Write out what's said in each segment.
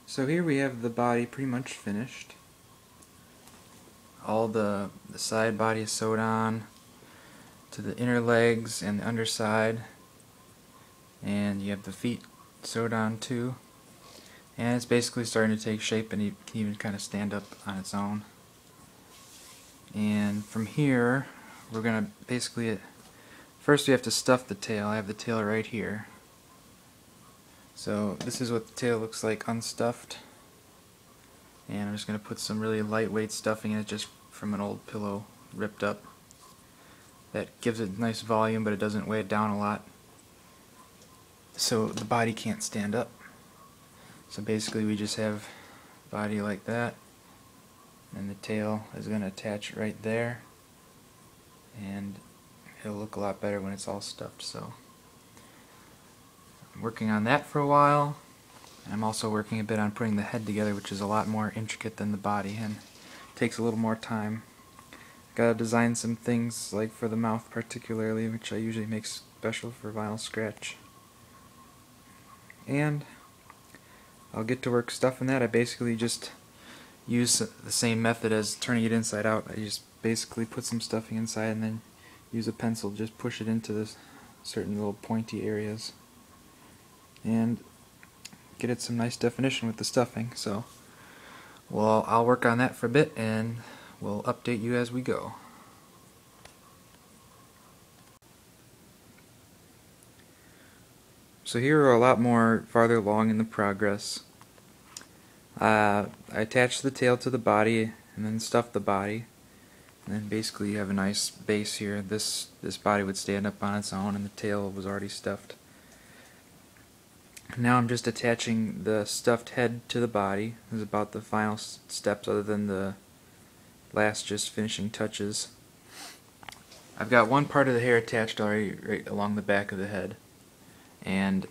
So here we have the body pretty much finished. All the side body is sewed on to the inner legs and the underside, and you have the feet sewed on too, and it's basically starting to take shape and it can even kind of stand up on its own. And from here we're gonna basically, first we have to stuff the tail. I have the tail right here. So this is what the tail looks like unstuffed, and I'm just going to put some really lightweight stuffing in it just from an old pillow ripped up. That gives it nice volume, but it doesn't weigh it down a lot, so the body can't stand up. So basically we just have body like that, and the tail is going to attach right there, and it'll look a lot better when it's all stuffed. So I'm working on that for a while. I'm also working a bit on putting the head together, which is a lot more intricate than the body and takes a little more time. Gotta design some things, like for the mouth particularly, which I usually make special for vinyl scratch. And I'll get to work stuffing that. I basically just use the same method as turning it inside out. I just basically put some stuffing inside and then use a pencil, just push it into this certain little pointy areas, and get it some nice definition with the stuffing. So I'll work on that for a bit and we'll update you as we go. So here we're a lot more farther along in the progress. I attached the tail to the body and then stuffed the body, and then basically you have a nice base here. This body would stand up on its own and the tail was already stuffed. Now I'm just attaching the stuffed head to the body. This is about the final steps, other than the last just finishing touches. I've got one part of the hair attached already right along the back of the head, and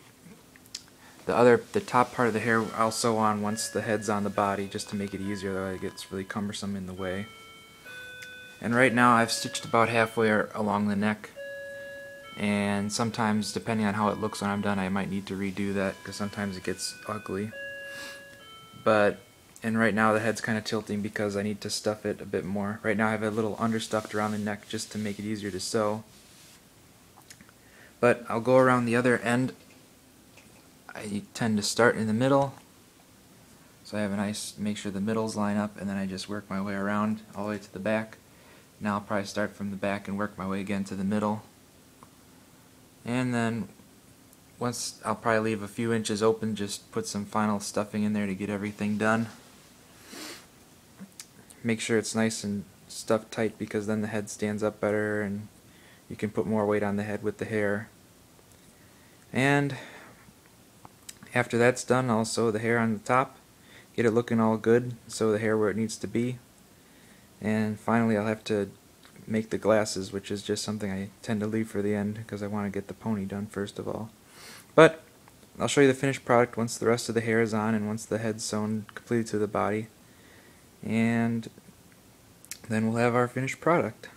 the top part of the hair I'll sew on once the head's on the body, just to make it easier, though it gets really cumbersome in the way. And right now I've stitched about halfway along the neck, and sometimes, depending on how it looks when I'm done, I might need to redo that because sometimes it gets ugly. And right now the head's kind of tilting because I need to stuff it a bit more. Right now I have a little understuffed around the neck just to make it easier to sew. But I'll go around the other end. I tend to start in the middle, so I have a nice, make sure the middles line up, and then I just work my way around all the way to the back. Now I'll probably start from the back and work my way again to the middle. And then once, I'll probably leave a few inches open, just put some final stuffing in there to get everything done. Make sure it's nice and stuffed tight, because then the head stands up better and you can put more weight on the head with the hair. And after that's done, I'll sew the hair on the top, get it looking all good, sew the hair where it needs to be. And finally I'll have to make the glasses, which is just something I tend to leave for the end because I want to get the pony done first of all. But I'll show you the finished product once the rest of the hair is on and once the head's sewn completely to the body, and then we'll have our finished product.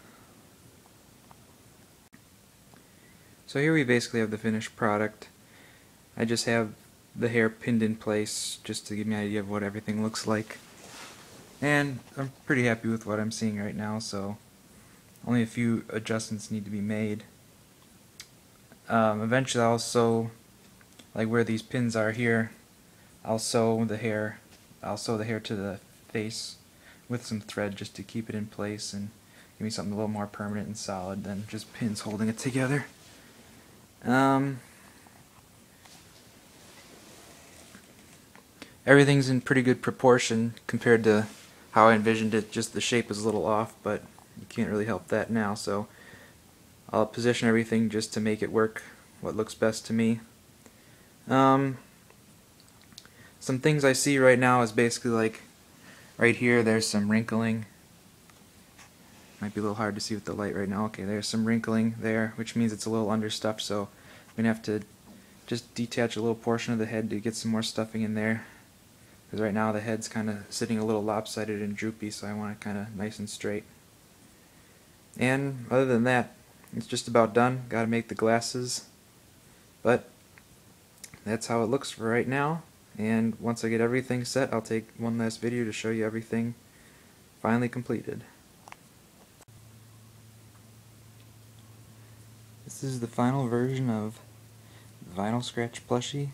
So here we basically have the finished product. I just have the hair pinned in place just to give me an idea of what everything looks like, and I'm pretty happy with what I'm seeing right now, so only a few adjustments need to be made. Eventually I'll sew, like where these pins are here, I'll sew the hair to the face with some thread just to keep it in place and give me something a little more permanent and solid than just pins holding it together. Everything's in pretty good proportion compared to how I envisioned it, just the shape is a little off, but you can't really help that now, so I'll position everything just to make it work what looks best to me. Some things I see right now is basically like right here there's some wrinkling. Might be a little hard to see with the light right now. Okay, there's some wrinkling there, which means it's a little understuffed, so I'm going to have to just detach a little portion of the head to get some more stuffing in there, because right now the head's kind of sitting a little lopsided and droopy, so I want it kind of nice and straight. And other than that, it's just about done. Gotta make the glasses, but that's how it looks for right now, And once I get everything set, I'll take one last video to show you everything finally completed. This is the final version of Vinyl Scratch Plushie.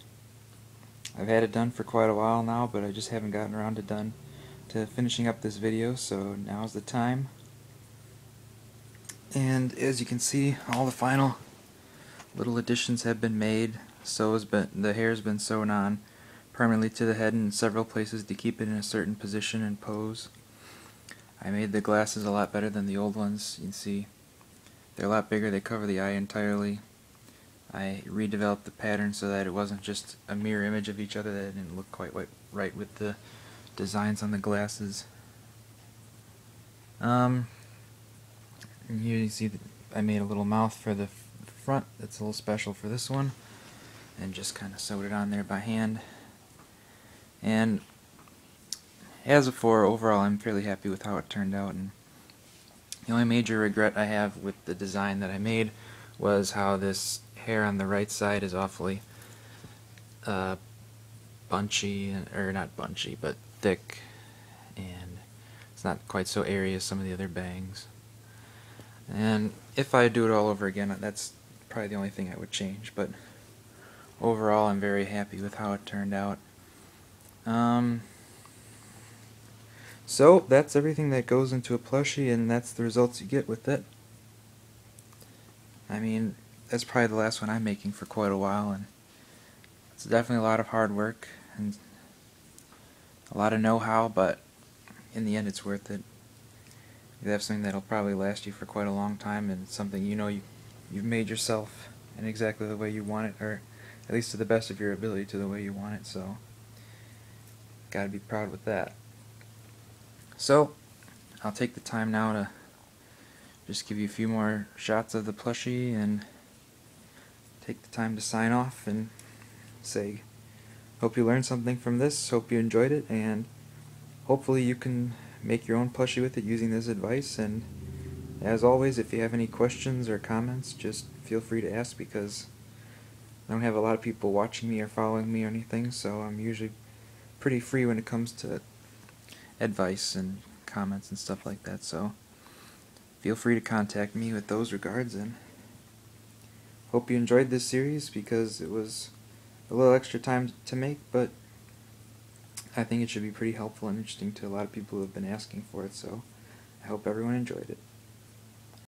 I've had it done for quite a while now, but I just haven't gotten around to finishing up this video, so now's the time. And as you can see, all the final little additions have been made. The hair's been sewn on permanently to the head in several places to keep it in a certain position and pose. I made the glasses a lot better than the old ones. You can see they're a lot bigger, they cover the eye entirely. I redeveloped the pattern so that it wasn't just a mirror image of each other, that it didn't look quite right with the designs on the glasses. And here you see that I made a little mouth for the front that's a little special for this one, and just kind of sewed it on there by hand. And as before, overall I'm fairly happy with how it turned out, and the only major regret I have with the design that I made was how this hair on the right side is awfully bunchy, or not bunchy, but thick, and it's not quite so airy as some of the other bangs. And if I do it all over again, that's probably the only thing I would change, but overall I'm very happy with how it turned out. So that's everything that goes into a plushie, and that's the results you get with it. I mean, that's probably the last one I'm making for quite a while, and it's definitely a lot of hard work and a lot of know-how, but in the end it's worth it. You have something that'll probably last you for quite a long time, and something you've made yourself in exactly the way you want it, or at least to the best of your ability to the way you want it, so gotta be proud with that. So I'll take the time now to just give you a few more shots of the plushie and take the time to sign off and say, hope you learned something from this, hope you enjoyed it, and hopefully you can make your own plushie with it using this advice. And as always, if you have any questions or comments, just feel free to ask, because I don't have a lot of people watching me or following me or anything, so I'm usually pretty free when it comes to advice and comments and stuff like that, so feel free to contact me with those regards. And hope you enjoyed this series, because it was a little extra time to make, but I think it should be pretty helpful and interesting to a lot of people who have been asking for it, so I hope everyone enjoyed it.